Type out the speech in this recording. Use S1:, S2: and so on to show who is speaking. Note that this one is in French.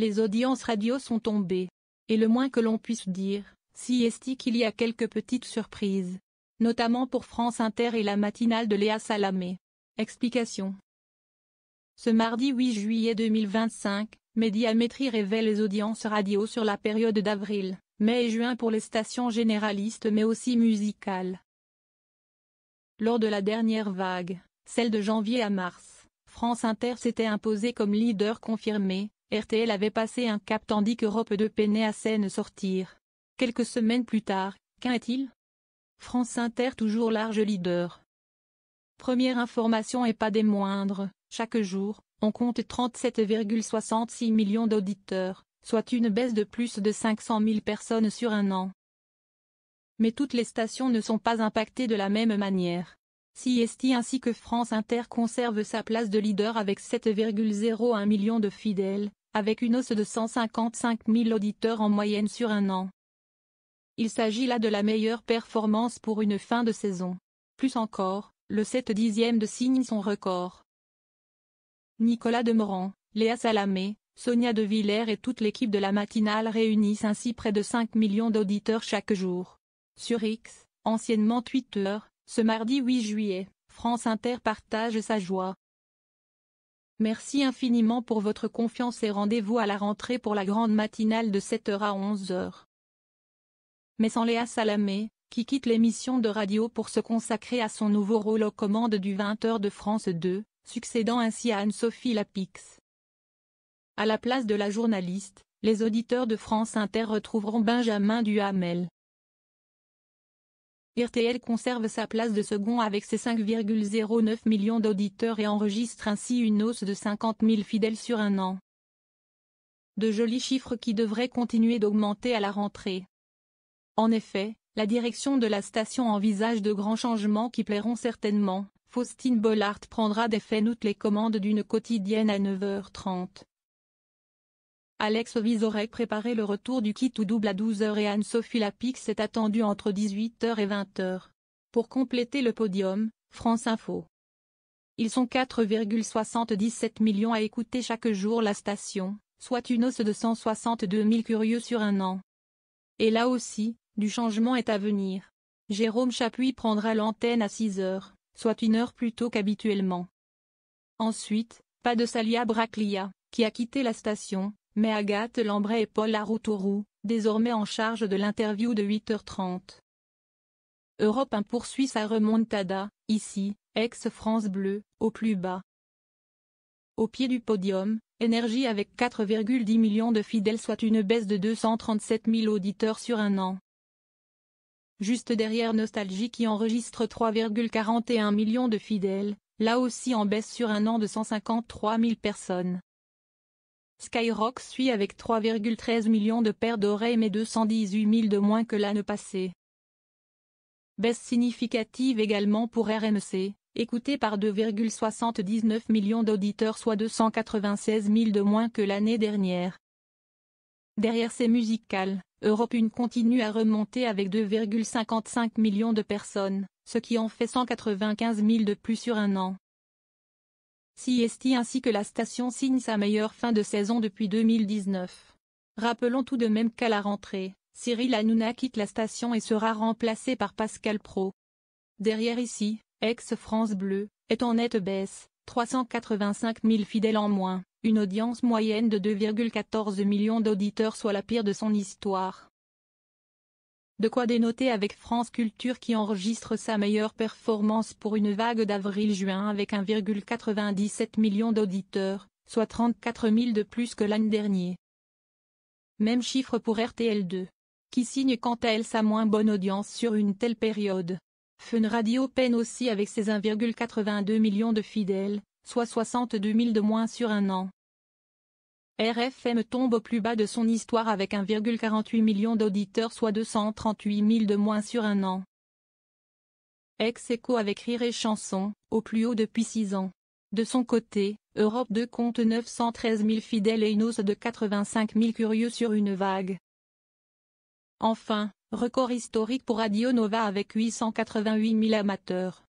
S1: les audiences radio sont tombées. Et le moins que l'on puisse dire, si est qu'il y a quelques petites surprises. Notamment pour France Inter et la matinale de Léa Salamé. Explication. Ce mardi 8 juillet 2025, Médiamétrie révèle les audiences radio sur la période d'avril, mai et juin pour les stations généralistes mais aussi musicales. Lors de la dernière vague, celle de janvier à mars, France Inter s'était imposée comme leader confirmé, RTL avait passé un cap tandis qu'Europe 2 peinait à s'en sortir. Quelques semaines plus tard, qu'en est-il ? France Inter toujours large leader. Première information et pas des moindres, chaque jour, on compte 37,66 millions d'auditeurs, soit une baisse de plus de 500 000 personnes sur un an. Mais toutes les stations ne sont pas impactées de la même manière. CST ainsi que France Inter conserve sa place de leader avec 7,01 millions de fidèles, avec une hausse de 155 000 auditeurs en moyenne sur un an. Il s'agit là de la meilleure performance pour une fin de saison. Plus encore, le 7/10 de signe son record. Nicolas Demorand, Léa Salamé, Sonia De Villers et toute l'équipe de la matinale réunissent ainsi près de 5 millions d'auditeurs chaque jour. Sur X, anciennement Twitter, ce mardi 8 juillet, France Inter partage sa joie. Merci infiniment pour votre confiance et rendez-vous à la rentrée pour la grande matinale de 7h à 11h. Mais sans Léa Salamé, qui quitte l'émission de radio pour se consacrer à son nouveau rôle aux commandes du 20h de France 2, succédant ainsi à Anne-Sophie Lapix. À la place de la journaliste, les auditeurs de France Inter retrouveront Benjamin Duhamel. RTL conserve sa place de second avec ses 5,09 millions d'auditeurs et enregistre ainsi une hausse de 50 000 fidèles sur un an. De jolis chiffres qui devraient continuer d'augmenter à la rentrée. En effet, la direction de la station envisage de grands changements qui plairont certainement. Faustine Bollaert prendra dès fin août les commandes d'une quotidienne à 9h30. Alex Vizorek préparait le retour du kit ou double à 12h et Anne-Sophie Lapix est attendue entre 18h et 20h. Pour compléter le podium, France Info. Ils sont 4,77 millions à écouter chaque jour la station, soit une hausse de 162 000 curieux sur un an. Et là aussi, du changement est à venir. Jérôme Chapuis prendra l'antenne à 6h, soit une heure plus tôt qu'habituellement. Ensuite, pas de Salia Braclia, qui a quitté la station, mais Agathe Lambray et Paul Aroutourou, désormais en charge de l'interview de 8h30. Europe 1 poursuit sa remontada, ici, ex-France Bleu, au plus bas. Au pied du podium, Énergie avec 4,10 millions de fidèles soit une baisse de 237 000 auditeurs sur un an. Juste derrière Nostalgie qui enregistre 3,41 millions de fidèles, là aussi en baisse sur un an de 153 000 personnes. Skyrock suit avec 3,13 millions de paires d'oreilles mais 218 000 de moins que l'année passée. Baisse significative également pour RMC, écouté par 2,79 millions d'auditeurs soit 296 000 de moins que l'année dernière. Derrière ces musicales, Europe 1 continue à remonter avec 2,55 millions de personnes, ce qui en fait 195 000 de plus sur un an. CST ainsi que la station signe sa meilleure fin de saison depuis 2019. Rappelons tout de même qu'à la rentrée, Cyril Hanouna quitte la station et sera remplacé par Pascal Praud. Derrière ici, ex-France Bleu, est en nette baisse, 385 000 fidèles en moins, une audience moyenne de 2,14 millions d'auditeurs soit la pire de son histoire. De quoi dénoter avec France Culture qui enregistre sa meilleure performance pour une vague d'avril-juin avec 1,97 million d'auditeurs, soit 34 000 de plus que l'année dernière. Même chiffre pour RTL2, qui signe quant à elle sa moins bonne audience sur une telle période. Fun Radio peine aussi avec ses 1,82 millions de fidèles, soit 62 000 de moins sur un an. RFM tombe au plus bas de son histoire avec 1,48 million d'auditeurs soit 238 000 de moins sur un an. Ex-Aequo avec Rire et Chanson, au plus haut depuis 6 ans. De son côté, Europe 2 compte 913 000 fidèles et une hausse de 85 000 curieux sur une vague. Enfin, record historique pour Radio Nova avec 888 000 amateurs.